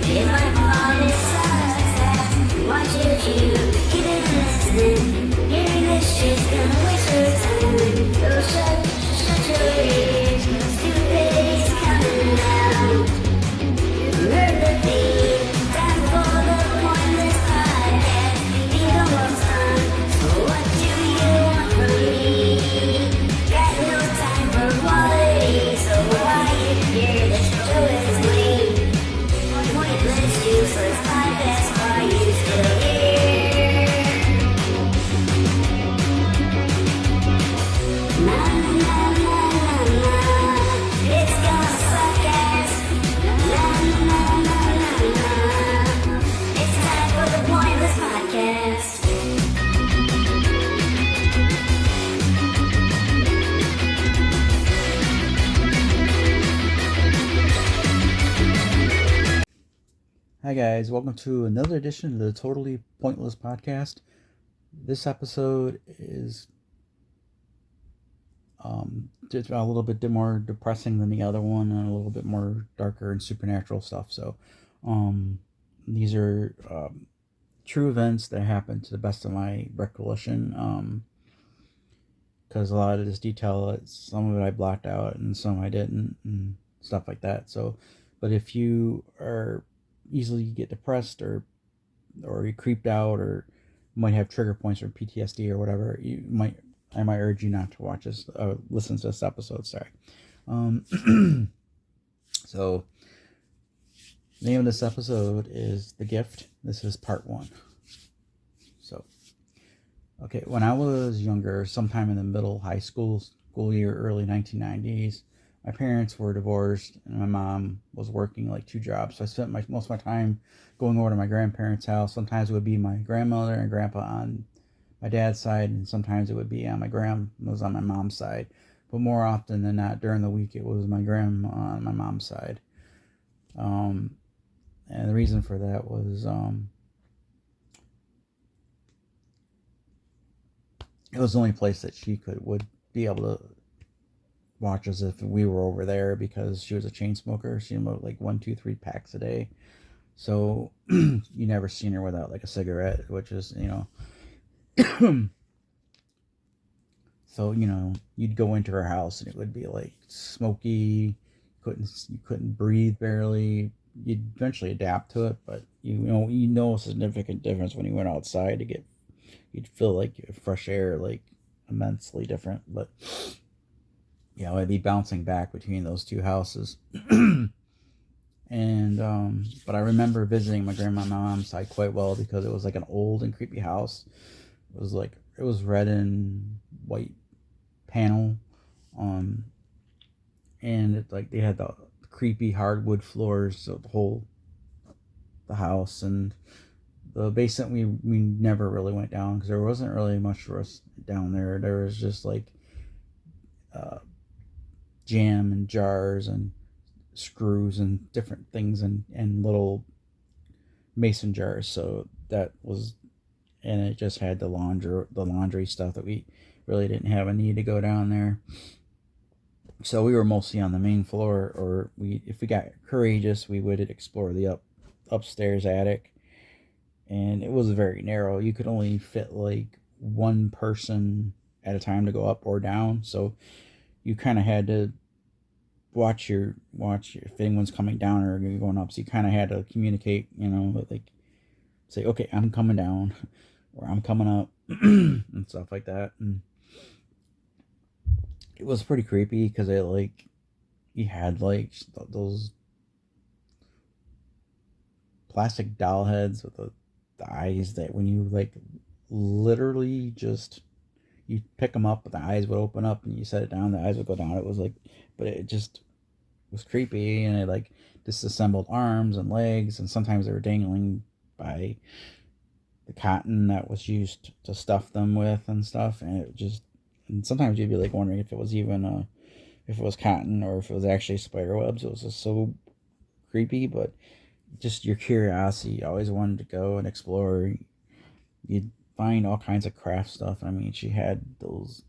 If I fall, it sucks that watch you even listening. Hearing this shit's gonna waste your time. So shut your ears. Stupid is coming out. You heard the theme. Time for the pointless podcast. Being almost done. So what do you want from me? Got no time for quality. So why you here? The show is lame. Pointless, useless podcast. Are you still here? Na na na na na. It's gonna suck ass. Na na na na na. It's time for the pointless podcast. Hi guys, welcome to another edition of the Totally Pointless Podcast. This episode is just a little bit more depressing than the other one, and a little bit more darker and supernatural stuff. So these are true events that happened to the best of my recollection, because a lot of this detail, some of it I blocked out and some I didn't, and stuff like that. So, but if you are easily get depressed or you're creeped out or might have trigger points or PTSD or whatever, I might urge you not to watch this, listen to this episode. Sorry. So the name of this episode is The Gift. This is part 1. So, okay, when I was younger, sometime in the middle high school year, early 1990s, my parents were divorced and my mom was working like 2 jobs. So I spent most of my time going over to my grandparents' house. Sometimes it would be my grandmother and grandpa on my dad's side, and sometimes it would be on my mom's side. But more often than not, during the week, it was my grandma on my mom's side. And the reason for that was it was the only place that she would be able to watch us if we were over there, because she was a chain smoker. She smoked like 1, 2, 3 packs a day. So you never seen her without like a cigarette, which is, so, you'd go into her house and it would be like smoky. You couldn't breathe barely. You'd eventually adapt to it, but you know a significant difference when you went outside you'd feel like fresh air, like immensely different. But I'd be bouncing back between those 2 houses. And but I remember visiting my grandma and my mom's side quite well, because it was like an old and creepy house. It was red and white panel, and it they had the creepy hardwood floors, so the house, and the basement we never really went down, because there wasn't really much for us down there. There was just jam and jars and screws and different things, and little mason jars. So that was, and it just had the laundry stuff that we really didn't have a need to go down there. So we were mostly on the main floor, or if we got courageous, we would explore the upstairs attic. And it was very narrow. You could only fit like 1 person at a time to go up or down. So you kind of had to watch if anyone's coming down or going up. So you kind of had to communicate, say, okay, I'm coming down, or I'm coming up, and stuff like that. And it was pretty creepy, because you had those plastic doll heads with the eyes that when you literally just, you pick them up, but the eyes would open up, and you set it down, the eyes would go down. It was but it just was creepy, and it disassembled arms and legs, and sometimes they were dangling by the cotton that was used to stuff them with and stuff. And sometimes you'd be wondering if it was even if it was cotton or if it was actually spider webs. It was just so creepy, but just your curiosity, you always wanted to go and explore. You'd find all kinds of craft stuff. I mean, she had those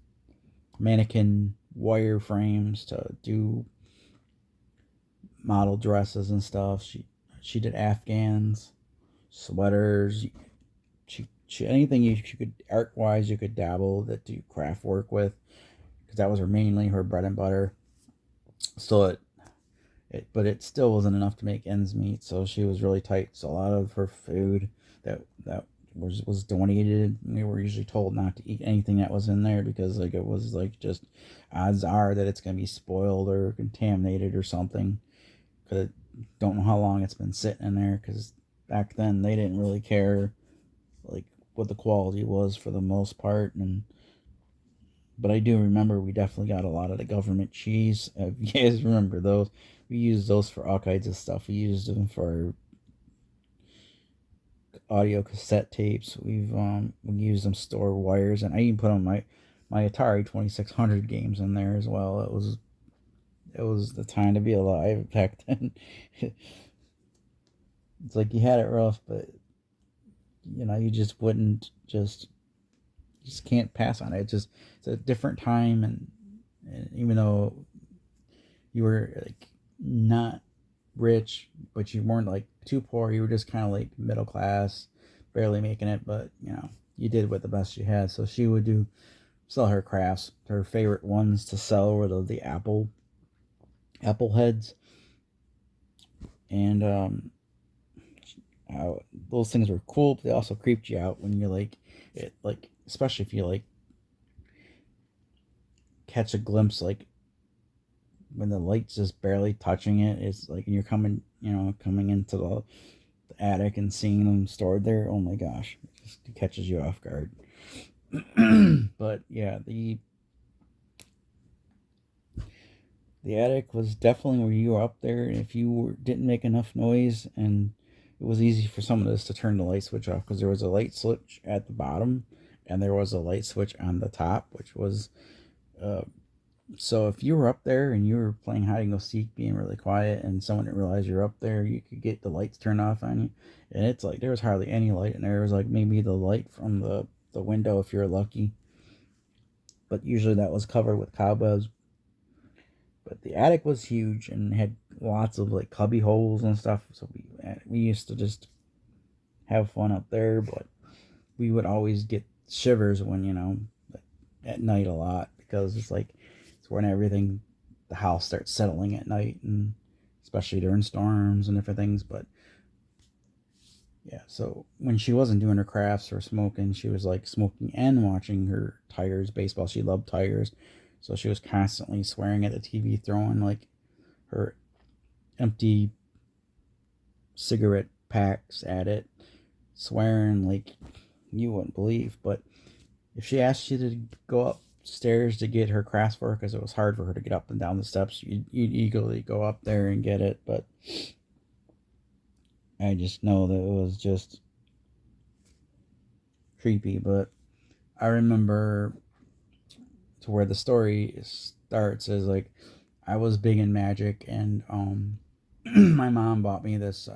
mannequin wire frames to do model dresses and stuff. She she did Afghans, sweaters. She anything she could art wise you could dabble that do craft work with, because that was mainly her bread and butter. So but it still wasn't enough to make ends meet. So she was really tight. So a lot of her food that was donated. We were usually told not to eat anything that was in there, because like it was like just odds are that it's gonna be spoiled or contaminated or something. Because don't know how long it's been sitting in there. Because back then they didn't really care like what the quality was for the most part. And but I do remember we definitely got a lot of the government cheese. You guys remember those? We used those for all kinds of stuff. We used them for audio cassette tapes. We used them to store wires, and I even put on my Atari 2600 games in there as well. It was the time to be alive back then. It's like you had it rough, but you just wouldn't just can't pass on it. It's a different time, and even though you were like not rich, but you weren't like too poor, you were just kind of like middle class, barely making it, but you did with the best you had. So she would sell her crafts. Her favorite ones to sell were the apple heads, and those things were cool, but they also creeped you out when you like especially if you like catch a glimpse, like when the light's just barely touching it. It's like you're coming into the attic and seeing them stored there. Oh my gosh, it catches you off guard. But yeah, the attic was definitely where you were up there, and if didn't make enough noise, and it was easy for some of us to turn the light switch off, because there was a light switch at the bottom and there was a light switch on the top, which was so if you were up there and you were playing hide and go seek, being really quiet, and someone didn't realize you're up there, you could get the lights turned off on you, and it's like there was hardly any light in there. It was like maybe the light from the window if you're lucky, but usually that was covered with cobwebs. But the attic was huge and had lots of like cubby holes and stuff, so we used to just have fun up there. But we would always get shivers when at night a lot, because it's when the house starts settling at night, and especially during storms and different things. But yeah, so when she wasn't doing her crafts or smoking, she was like smoking and watching her Tigers baseball. She loved Tigers, so she was constantly swearing at the TV, throwing like her empty cigarette packs at it, swearing like you wouldn't believe. But if she asked you to go upstairs to get her crafts work, because it was hard for her to get up and down the steps, you'd eagerly go up there and get it. But I just know that it was just creepy. But I remember to where the story starts is like I was big in magic, and my mom bought me this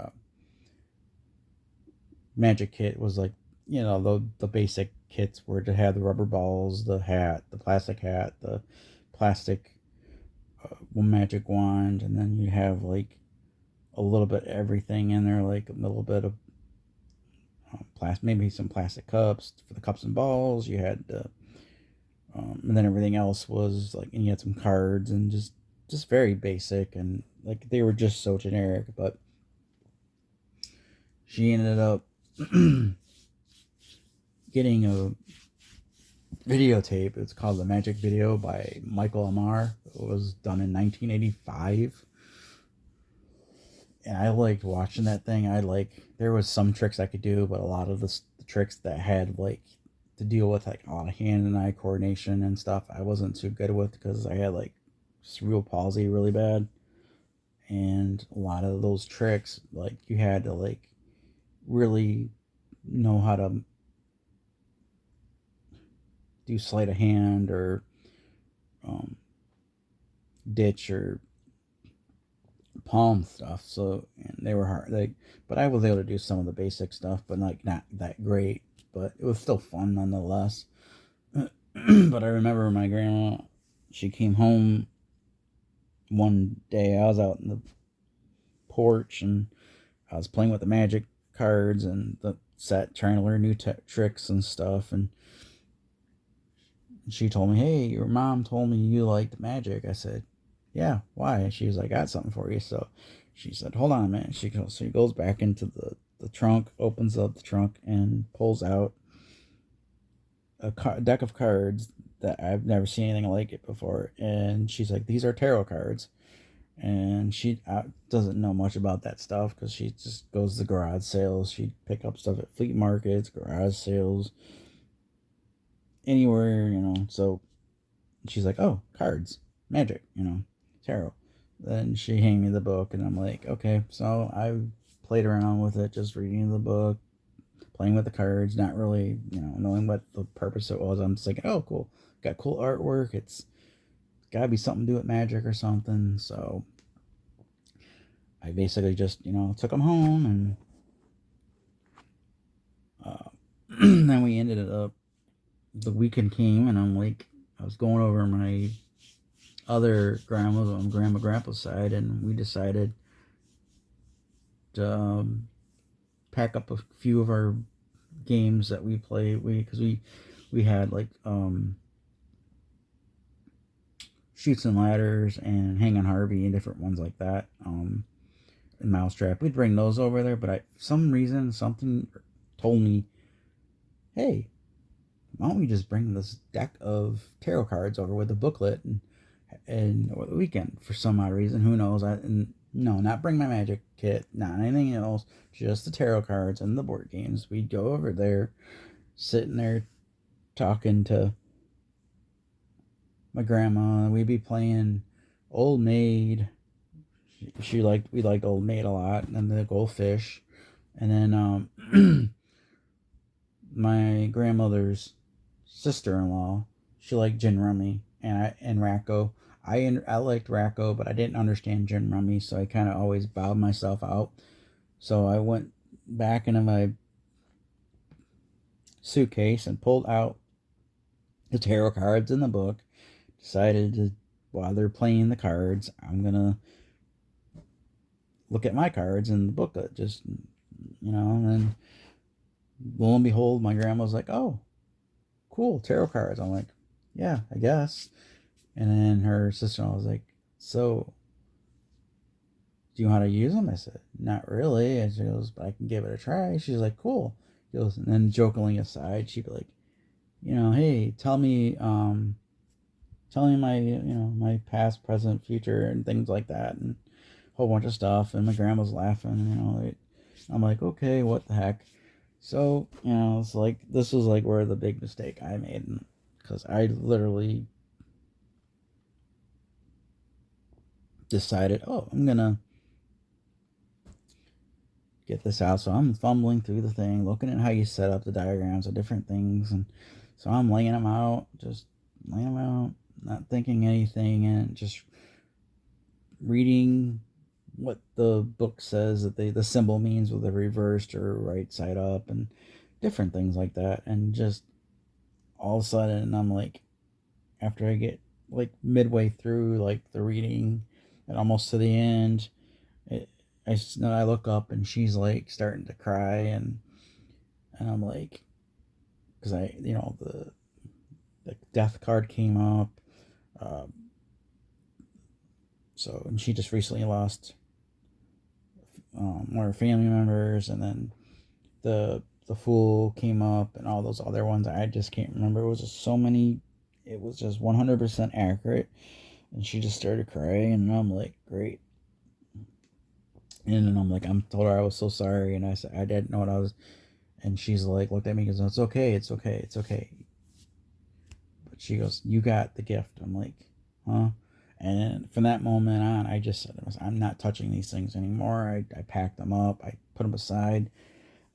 magic kit. It was like the basic kits were to have the rubber balls, the hat, the plastic magic wand, and then you have like a little bit of everything in there, like a little bit of maybe some plastic cups for the cups and balls. You had and then everything else was like, and you had some cards, and just very basic, and like they were just so generic. But she ended up getting a videotape. It's called The Magic Video by Michael Amar. It was done in 1985. And I liked watching that thing. There was some tricks I could do, but a lot of the tricks that had like to deal with like a lot of hand and eye coordination and stuff, I wasn't too good with, because I had like cerebral palsy really bad. And a lot of those tricks, like you had to like really know how to do sleight of hand or ditch or palm stuff. So, and they were hard. But I was able to do some of the basic stuff, but like not that great. But it was still fun nonetheless. But I remember my grandma. She came home one day. I was out in the porch, and I was playing with the magic cards and the set, trying to learn new tricks and stuff. And she told me, "Hey, your mom told me you liked magic." I said, "Yeah, why?" And she was like, "I got something for you." So she said, "Hold on a minute." She goes back into the trunk, opens up the trunk, and pulls out a deck of cards that I've never seen anything like it before. And she's like, "These are tarot cards." And she doesn't know much about that stuff because she just goes to garage sales. She'd pick up stuff at flea markets, garage sales, anywhere, So she's like, "Oh, cards, magic, tarot." Then she handed me the book, and I'm like, "Okay." So I played around with it, just reading the book, playing with the cards, not really, knowing what the purpose it was. I'm just like, "Oh, cool, got cool artwork. It's got to be something to do with magic or something." So I basically just, took them home, and then we ended up, the weekend came, and I'm like, I was going over my other grandma's on grandpa's side, and we decided to pack up a few of our games that we play. Because we had like Shoots and Ladders and Hang on Harvey and different ones like that. And Mousetrap. We'd bring those over there, but for some reason, something told me, "Hey, why don't we just bring this deck of tarot cards over with a booklet and over the weekend?" For some odd reason, who knows? No, not bring my magic kit, not anything else, just the tarot cards and the board games. We'd go over there, sitting there talking to my grandma, and we'd be playing Old Maid. We liked Old Maid a lot, and the Goldfish, and then my grandmother's sister-in-law, she liked gin rummy and Racco. I liked Racco, but I didn't understand gin rummy, so I kind of always bowed myself out. So I went back into my suitcase and pulled out the tarot cards in the book. Decided to, while they're playing the cards, I'm gonna look at my cards in the booklet, just, and then lo and behold, my grandma's like, "Oh, cool, tarot cards." I'm like, "Yeah, I guess." And then her sister-in-law was like, "So, do you know how to use them?" I said, "Not really." And she goes, "But I can give it a try." She's like, "Cool." She goes, and then jokingly aside, she'd be like, "Hey, tell me my, my past, present, future, and things like that, and a whole bunch of stuff." And my grandma's laughing, I'm like, "Okay, what the heck?" So, it's like, this was like where the big mistake I made, because I literally decided, "Oh, I'm gonna get this out." So I'm fumbling through the thing, looking at how you set up the diagrams of different things, and so I'm laying them out, not thinking anything, and just reading what the book says that the symbol means with the reversed or right side up and different things like that. And just all of a sudden, I'm like, after I get like midway through like the reading and almost to the end, I look up and she's like starting to cry, and I'm like, because the death card came up. And she just recently lost one of her family members, and then the Fool came up, and all those other ones I just can't remember. It was just so many. It was just 100% accurate, and she just started crying, and I'm like, "Great." And then I'm like, told her I was so sorry, and I said I didn't know what I was, and she's like, looked at me and goes, "It's okay, it's okay, it's okay." But she goes, "You got the gift." I'm like, "Huh?" And from that moment on, I just said, "I'm not touching these things anymore." I packed them up, I put them aside.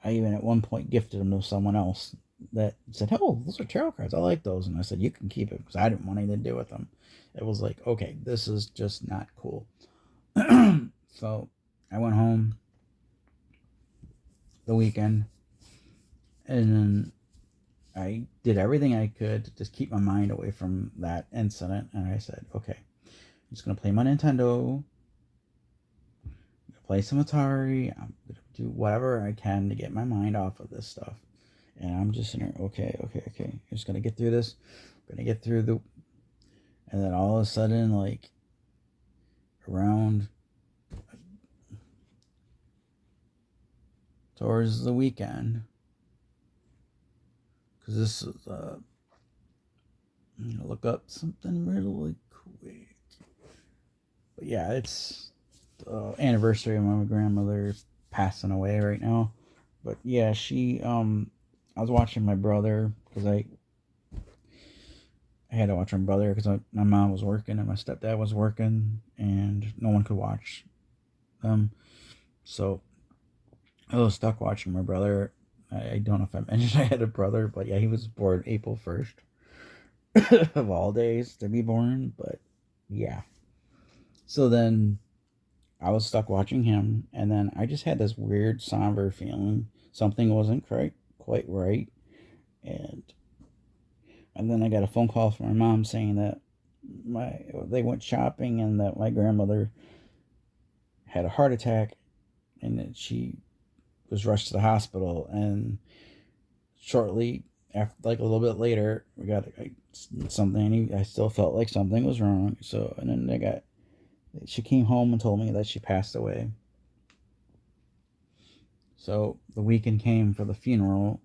I even at one point gifted them to someone else that said, "Oh, those are tarot cards. I like those." And I said, "You can keep it," because I didn't want anything to do with them. It was like, okay, this is just not cool. So I went home the weekend, and then I did everything I could to just keep my mind away from that incident. And I said, "Okay, I'm just going to play my Nintendo, play some Atari, I'm going to do whatever I can to get my mind off of this stuff. And I'm just in there, okay. I'm just gonna get through this. I'm gonna get through the. And then all of a sudden, like around towards the weekend, because this is I'm gonna look up something really quick. But yeah, it's the anniversary of my grandmother passing away right now. But yeah, I was watching my brother because I had to watch my brother because my mom was working and my stepdad was working and no one could watch them. So I was stuck watching my brother. I don't know if I mentioned I had a brother, but yeah, he was born April 1st of all days to be born. But yeah. So then I was stuck watching him, and then I just had this weird somber feeling. Something wasn't quite right. And and then I got a phone call from my mom saying that they went shopping and that my grandmother had a heart attack and that she was rushed to the hospital. And shortly after, like a little bit later, we got something. I still felt like something was wrong. So and then she came home and told me that she passed away. So the weekend came for the funeral,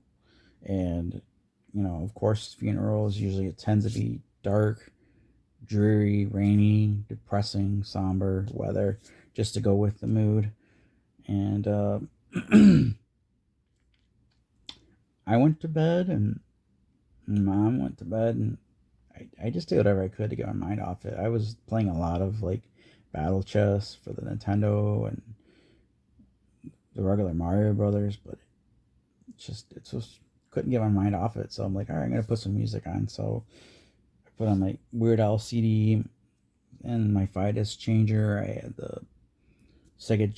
and of course, funerals usually it tends to be dark, dreary, rainy, depressing, somber weather, just to go with the mood. And I went to bed, and Mom went to bed, and I just did whatever I could to get my mind off it. I was playing a lot of like battle chess for the Nintendo and the regular Mario Brothers, but it just couldn't get my mind off it. So I'm like, all right, I'm gonna put some music on. So I put on my Weird Al CD and my Fidus changer. I had the Sega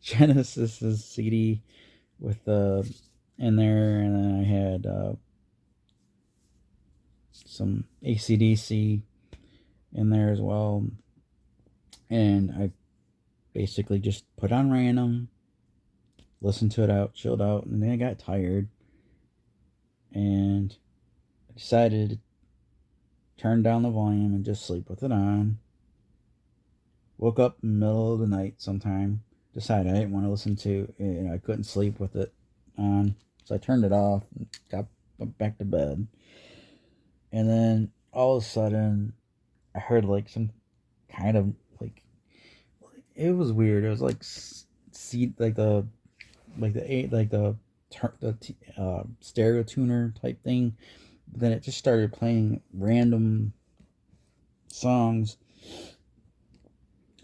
Genesis CD with the in there, and then I had some ACDC in there as well. And I basically just put on random, listened to it out, chilled out, and then I got tired. And I decided to turn down the volume and just sleep with it on. Woke up in the middle of the night sometime, decided I didn't want to listen to it, I couldn't sleep with it on. So I turned it off and got back to bed. And then all of a sudden, I heard like some kind of like it was weird. It was like the stereo tuner type thing. But then it just started playing random songs,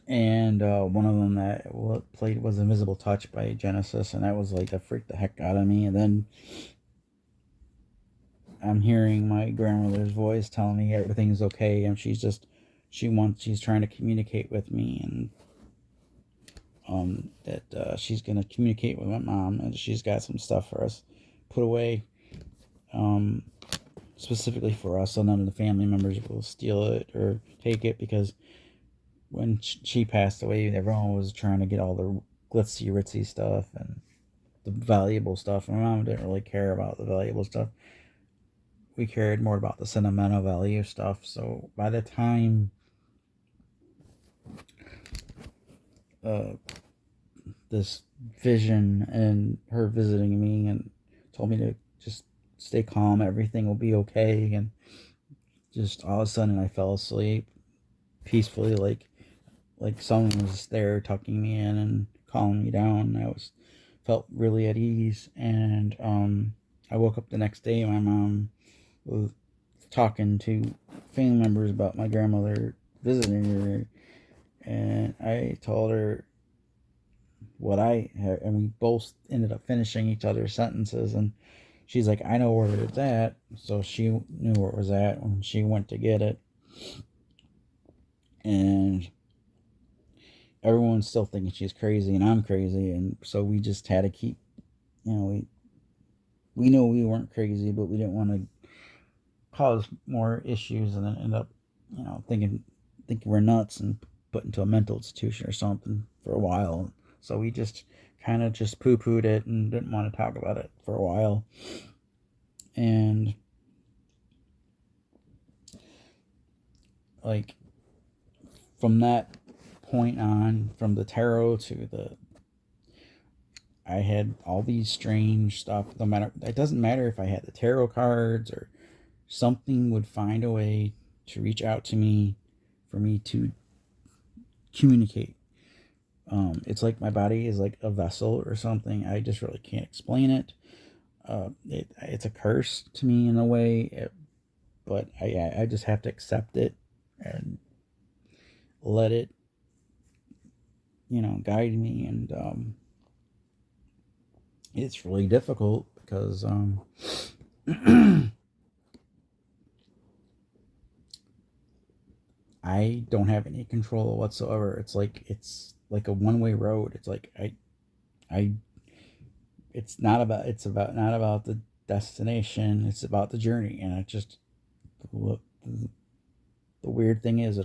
and one of them that played was "Invisible Touch" by Genesis, and that was like that freaked the heck out of me. And then I'm hearing my grandmother's voice telling me everything's okay, and she's trying to communicate with me, and that she's gonna communicate with my mom, and she's got some stuff for us put away, specifically for us, so none of the family members will steal it or take it, because when she passed away, everyone was trying to get all the glitzy ritzy stuff and the valuable stuff. My mom didn't really care about the valuable stuff. We cared more about the sentimental value stuff. So by the time this vision and her visiting me and told me to just stay calm, everything will be okay, and just all of a sudden I fell asleep peacefully, like someone was there tucking me in and calming me down. I felt really at ease. And I woke up the next day. My mom was talking to family members about my grandmother visiting her, and I told her what I had, and we both ended up finishing each other's sentences. And she's like, I know where it's at. So she knew where it was at when she went to get it. And everyone's still thinking she's crazy and I'm crazy. And so we just had to keep, we knew we weren't crazy, but we didn't want to cause more issues and then end up, thinking we're nuts and put into a mental institution or something for a while. So we just kind of just poo-pooed it and didn't want to talk about it for a while. And like from that point on, from the tarot to I had all these strange stuff. No matter, it doesn't matter if I had the tarot cards or something would find a way to reach out to me for me to communicate. It's like my body is like a vessel or something. I just really can't explain it. It's a curse to me in a way, but I just have to accept it and let it, guide me. And it's really difficult because I don't have any control whatsoever. It's like a one-way road. It's like I it's not about the destination. It's about the journey. And it just, the weird thing is,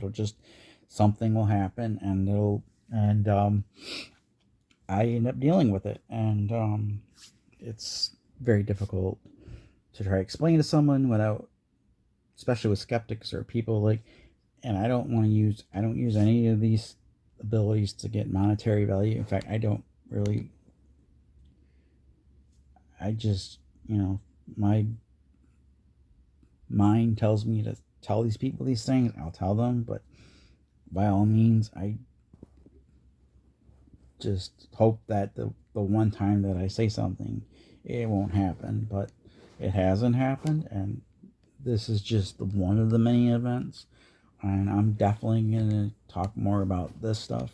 something will happen and I end up dealing with it. And it's very difficult to try to explain to someone without, especially with skeptics or people like, and I don't use any of these abilities to get monetary value. In fact, I just, my mind tells me to tell these people these things. I'll tell them, but by all means, I just hope that the one time that I say something, it won't happen. But it hasn't happened, and this is just one of the many events. And I'm definitely going to talk more about this stuff.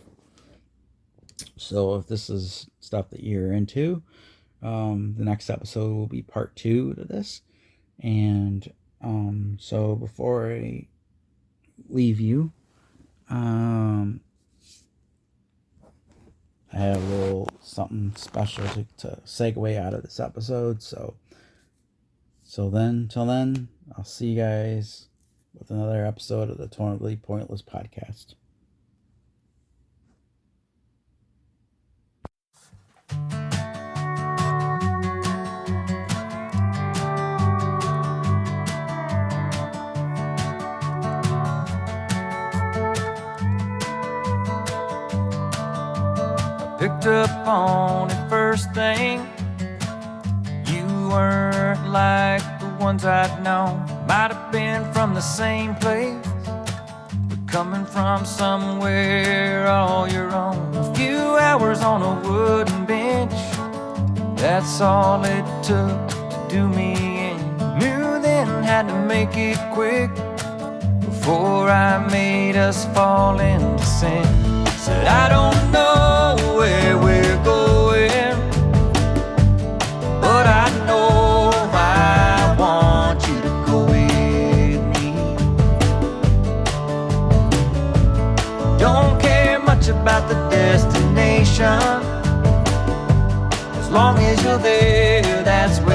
So if this is stuff that you're into, the next episode will be part 2 to this. And so before I leave you, I have a little something special to segue out of this episode. So then, till then, I'll see you guys with another episode of the Totally Pointless Podcast. Picked up on it first thing. You weren't like the ones I'd known. Might have been from the same place, but coming from somewhere all your own. A few hours on a wooden bench, that's all it took to do me in. Knew then had to make it quick before I made us fall into sin. Said I don't know where we're going, but I know I want you to go with me. Don't care much about the destination, as long as you're there, that's where